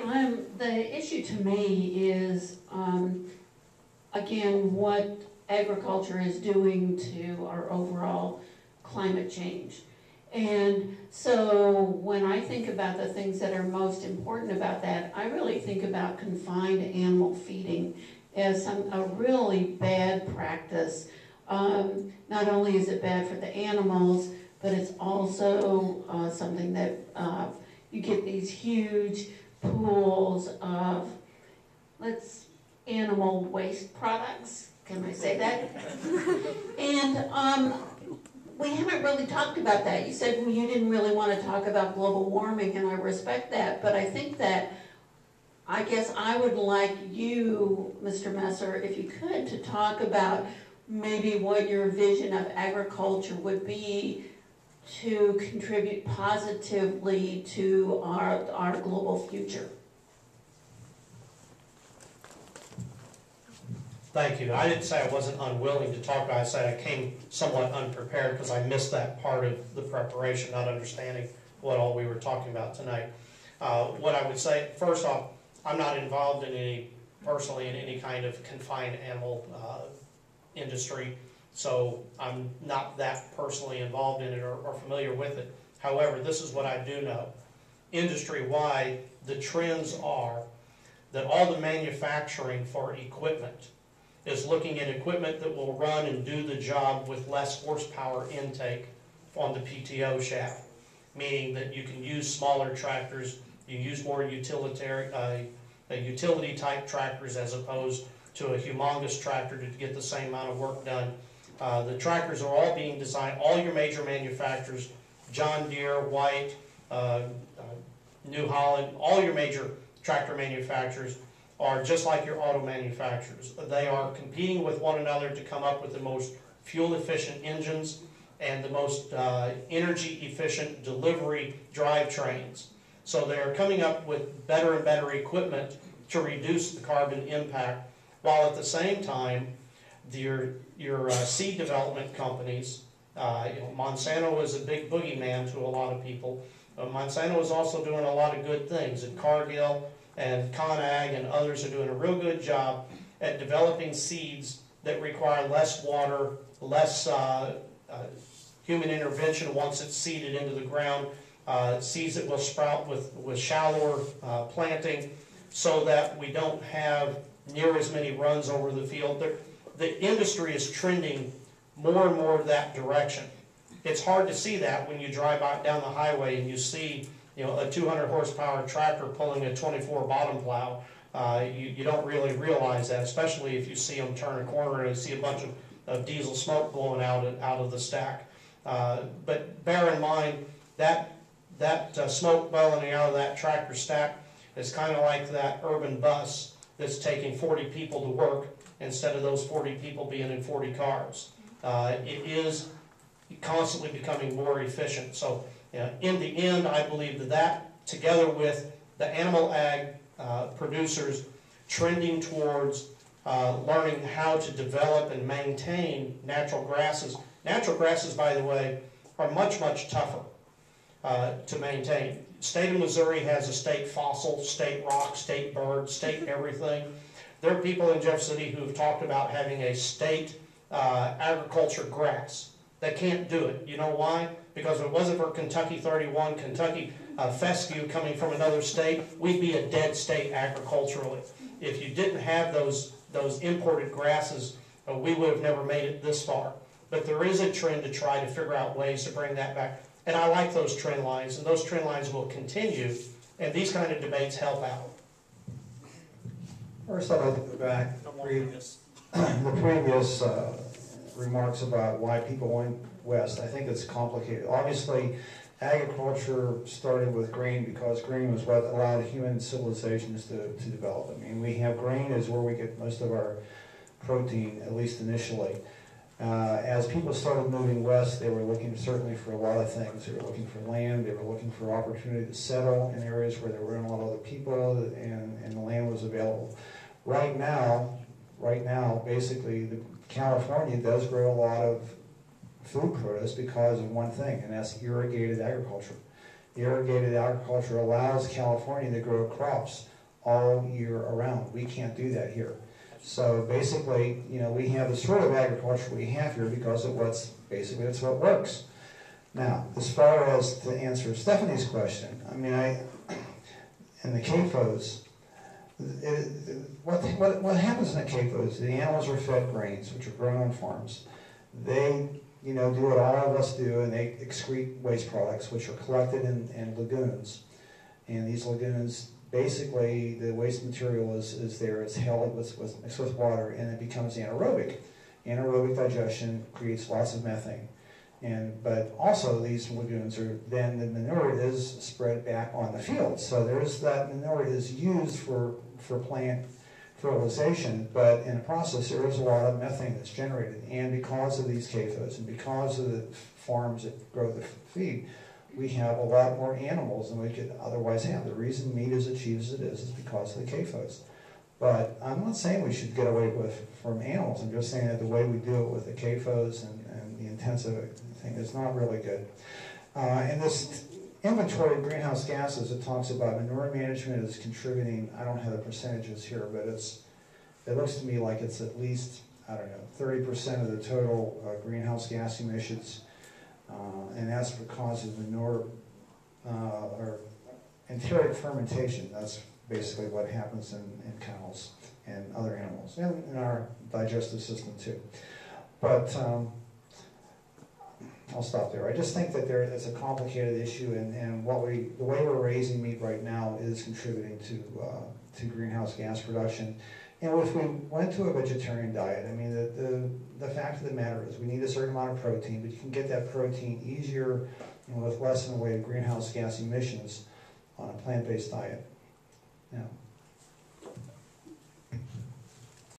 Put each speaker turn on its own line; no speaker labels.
the issue to me is, again, what agriculture is doing to our overall climate change. And so when I think about the things that are most important about that, I really think about confined animal feeding as a really bad practice. Not only is it bad for the animals, but it's also something that you get these huge pools of, animal waste products. Can I say that? And we haven't really talked about that. You said you didn't really want to talk about global warming, and I respect that, but I think that, I guess I would like you, Mr. Messer, if you could, to talk about maybe what your vision of agriculture would be to contribute positively to our global future.
Thank you. I didn't say I wasn't unwilling to talk about it. I said I came somewhat unprepared because I missed that part of the preparation, not understanding what all we were talking about tonight. What I would say, first off, I'm not involved personally in any kind of confined animal industry, so I'm not that personally involved in it or familiar with it. However, this is what I do know. Industry-wide, the trends are that all the manufacturing for equipment is looking at equipment that will run and do the job with less horsepower intake on the PTO shaft, meaning that you can use smaller tractors, you use more utility type tractors as opposed to a humongous tractor to get the same amount of work done. The tractors are all being designed, all your major manufacturers, John Deere, White, New Holland, all your major tractor manufacturers are just like your auto manufacturers. They are competing with one another to come up with the most fuel efficient engines and the most energy efficient delivery drivetrains. So they're coming up with better and better equipment to reduce the carbon impact, while at the same time your seed development companies, Monsanto is a big boogeyman to a lot of people. Monsanto is also doing a lot of good things, and Cargill and ConAg and others are doing a real good job at developing seeds that require less water, less human intervention once it's seeded into the ground, seeds that will sprout with shallower planting, so that we don't have near as many runs over the field. The industry is trending more and more that direction. It's hard to see that when you drive out down the highway and you see a 200 horsepower tractor pulling a 24 bottom plow. You don't really realize that, especially if you see them turn a corner and you see a bunch of diesel smoke blowing out of the stack. But bear in mind that smoke billowing out of that tractor stack is kind of like that urban bus that's taking 40 people to work instead of those 40 people being in 40 cars. It is constantly becoming more efficient. So in the end, I believe that together with the animal ag producers trending towards learning how to develop and maintain natural grasses. Natural grasses, by the way, are much, much tougher to maintain. State of Missouri has a state fossil, state rock, state bird, state everything. There are people in Jeff City who have talked about having a state agriculture grass. They can't do it. You know why? Because if it wasn't for Kentucky 31, Kentucky fescue coming from another state, we'd be a dead state agriculturally. If you didn't have those imported grasses, we would have never made it this far. But there is a trend to try to figure out ways to bring that back. And I like those trend lines, and those trend lines will continue, and these kind of debates help out.
First, I'd like to go back to the previous remarks about why people went west. I think it's complicated. Obviously, agriculture started with grain because grain was what allowed human civilizations to develop. I mean, we have grain is where we get most of our protein, at least initially. As people started moving west, they were looking certainly for a lot of things. They were looking for land, they were looking for opportunity to settle in areas where there weren't a lot of other people and the land was available. Right now, basically, California does grow a lot of food produce because of one thing, and that's irrigated agriculture. Irrigated agriculture allows California to grow crops all year around. We can't do that here. So basically, you know, we have the sort of agriculture we have here because of what's, basically it's what works. Now, as far as to answer Stephanie's question, I mean, in the CAFOs, what happens in the CAFOs, the animals are fed grains, which are grown on farms. They, you know, do what all of us do, and they excrete waste products, which are collected in lagoons. And these lagoons, basically, the waste material is there, it's held mixed with water, and it becomes anaerobic. Anaerobic digestion creates lots of methane. But also these lagoons are, then the manure is spread back on the field. So there's that manure is used for plant fertilization, but in the process there is a lot of methane that's generated. And because of these CAFOs and because of the farms that grow the feed, we have a lot more animals than we could otherwise have. The reason meat is as cheap as it is because of the CAFOs. But I'm not saying we should get away from animals. I'm just saying that the way we do it with the CAFOs and the intensive thing is not really good. In this inventory of greenhouse gases, it talks about manure management is contributing, I don't have the percentages here, but it looks to me like it's at least, I don't know, 30% of the total greenhouse gas emissions. And that's because of manure or enteric fermentation. That's basically what happens in cows and other animals, and in our digestive system too. But I'll stop there. I just think that it's a complicated issue, and the way we're raising meat right now is contributing to greenhouse gas production. And if we went to a vegetarian diet, I mean, the fact of the matter is we need a certain amount of protein, but you can get that protein easier and with less in the way of greenhouse gas emissions on a plant-based diet. Now,